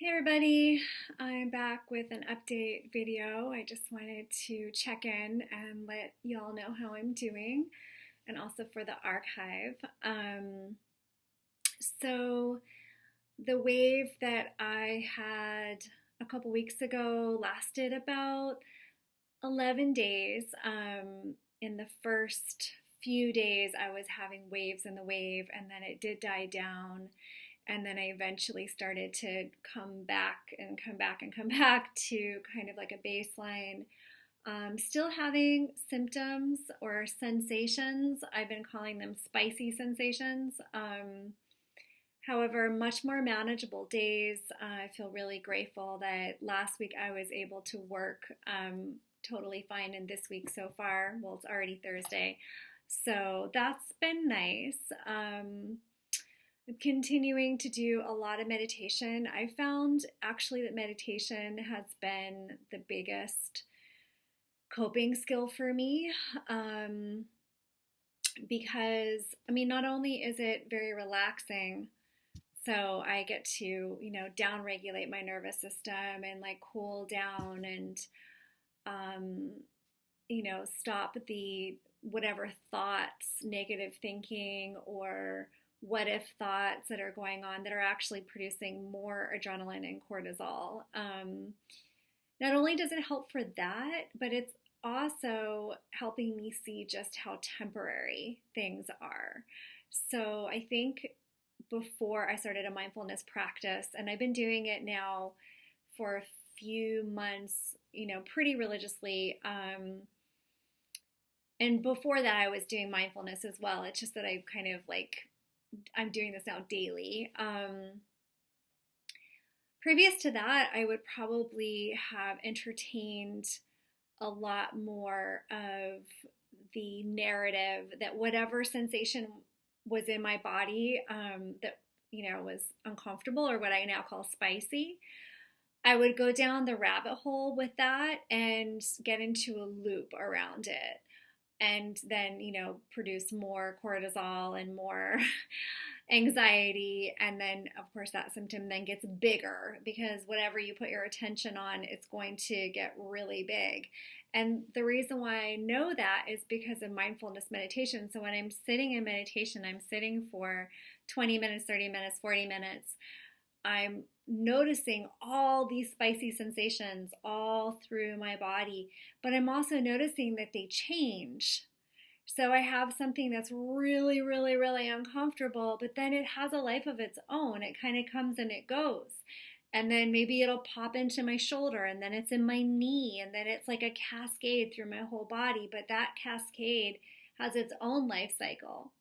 Hey everybody, I'm back with an update video. I just wanted to check in and let y'all know how I'm doing and also for the archive. So the wave that I had a couple weeks ago lasted about 11 days. In the first few days, I was having waves in the wave, and then it did die down. And then I eventually started to come back and come back and come back to kind of like a baseline. Still having symptoms or sensations. I've been calling them spicy sensations. However, much more manageable days. I feel really grateful that last week I was able to work totally fine, and this week so far, well, it's already Thursday, so that's been nice. I'm continuing to do a lot of meditation. I found actually that meditation has been the biggest coping skill for me, because, I mean, not only is it very relaxing, so I get to, down regulate my nervous system and like cool down and, stop the whatever thoughts, negative thinking, or what if thoughts that are going on that are actually producing more adrenaline and cortisol. Not only does it help for that, but it's also helping me see just how temporary things are. So I think before I started a mindfulness practice, and I've been doing it now for a few months, pretty religiously. And before that, I was doing mindfulness as well. It's just that I've kind of I'm doing this now daily. Previous to that, I would probably have entertained a lot more of the narrative that whatever sensation was in my body that was uncomfortable, or what I now call spicy, I would go down the rabbit hole with that and get into a loop around it, and then produce more cortisol and more anxiety. And then of course that symptom then gets bigger, because whatever you put your attention on, it's going to get really big. And the reason why I know that is because of mindfulness meditation. So when I'm sitting in meditation, I'm sitting for 20 minutes, 30 minutes, 40 minutes. I'm noticing all these spicy sensations all through my body, but I'm also noticing that they change. So I have something that's really, really, really uncomfortable, but then it has a life of its own. It kind of comes and it goes. And then maybe it'll pop into my shoulder, and then it's in my knee, and then it's like a cascade through my whole body, but that cascade has its own life cycle.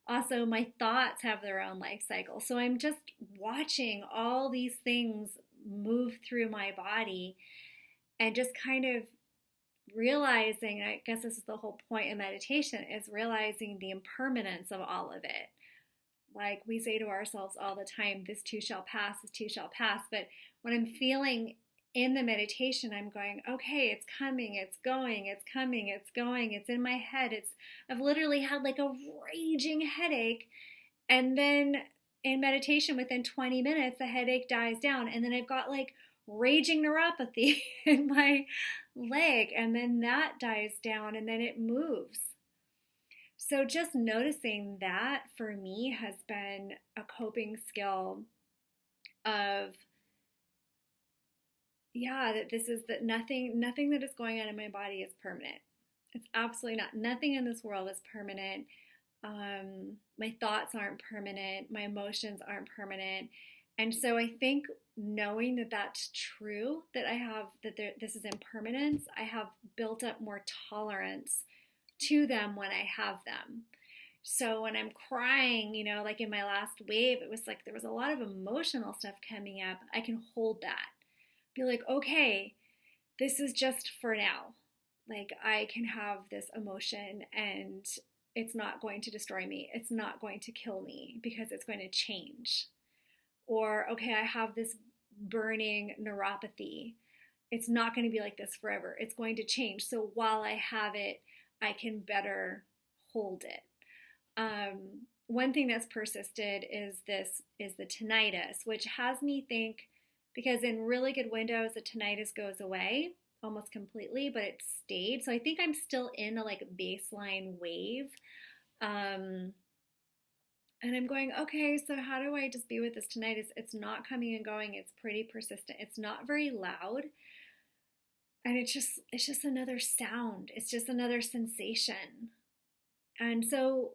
Also, my thoughts have their own life cycle. So I'm just watching all these things move through my body and just kind of realizing, I guess this is the whole point in meditation, is realizing the impermanence of all of it. Like we say to ourselves all the time, this too shall pass, this too shall pass. But when I'm feeling in the meditation, I'm going, okay, it's coming, it's going, it's coming, it's going, it's in my head. I've literally had like a raging headache, and then in meditation within 20 minutes the headache dies down, and then I've got like raging neuropathy in my leg, and then that dies down, and then it moves. So just noticing that for me has been a coping skill of, that this is that nothing that is going on in my body is permanent. It's absolutely not. Nothing in this world is permanent. My thoughts aren't permanent. My emotions aren't permanent. And so I think knowing that that's true, that this is impermanence, I have built up more tolerance to them when I have them. So when I'm crying, like in my last wave, it was like there was a lot of emotional stuff coming up. I can hold that. Be like, okay, this is just for now. Like I can have this emotion and it's not going to destroy me. It's not going to kill me because it's going to change. Or, okay, I have this burning neuropathy. It's not going to be like this forever. It's going to change. So while I have it, I can better hold it. One thing that's persisted is the tinnitus, which has me think because in really good windows, the tinnitus goes away almost completely, but it stayed. So I think I'm still in a like baseline wave. Um, and I'm going, okay, so how do I just be with this tinnitus? It's not coming and going. It's pretty persistent. It's not very loud. And it's just another sound. It's just another sensation. And so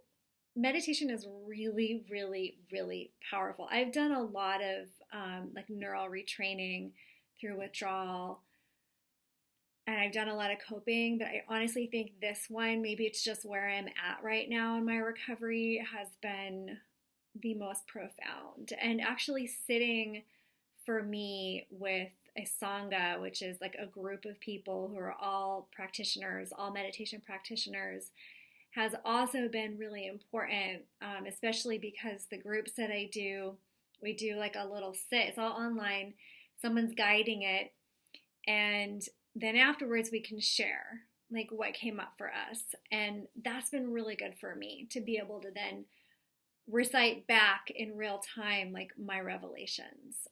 meditation is really, really, really powerful. I've done a lot of like neural retraining through withdrawal, and I've done a lot of coping, but I honestly think this one, maybe it's just where I'm at right now in my recovery, has been the most profound. And actually sitting for me with a Sangha, which is like a group of people who are all practitioners, all meditation practitioners, has also been really important, especially because the groups that I do, we do like a little sit. It's all online. Someone's guiding it. And then afterwards we can share like what came up for us. And that's been really good for me to be able to then recite back in real time like my revelations.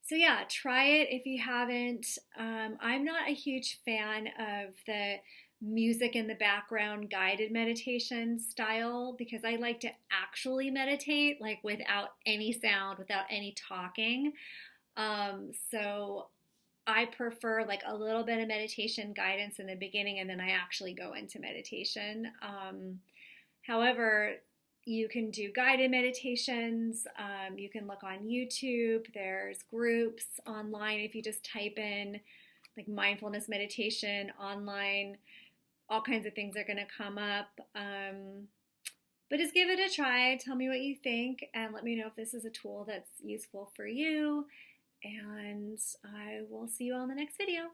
So yeah, try it if you haven't. I'm not a huge fan of the music in the background guided meditation style because I like to actually meditate like without any sound, without any talking. So I prefer like a little bit of meditation guidance in the beginning and then I actually go into meditation. However, you can do guided meditations. You can look on YouTube. There's groups online. If you just type in like mindfulness meditation online, all kinds of things are going to come up. But just give it a try. Tell me what you think and let me know if this is a tool that's useful for you. And I will see you on the next video.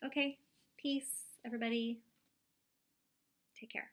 Okay, peace, everybody. Take care.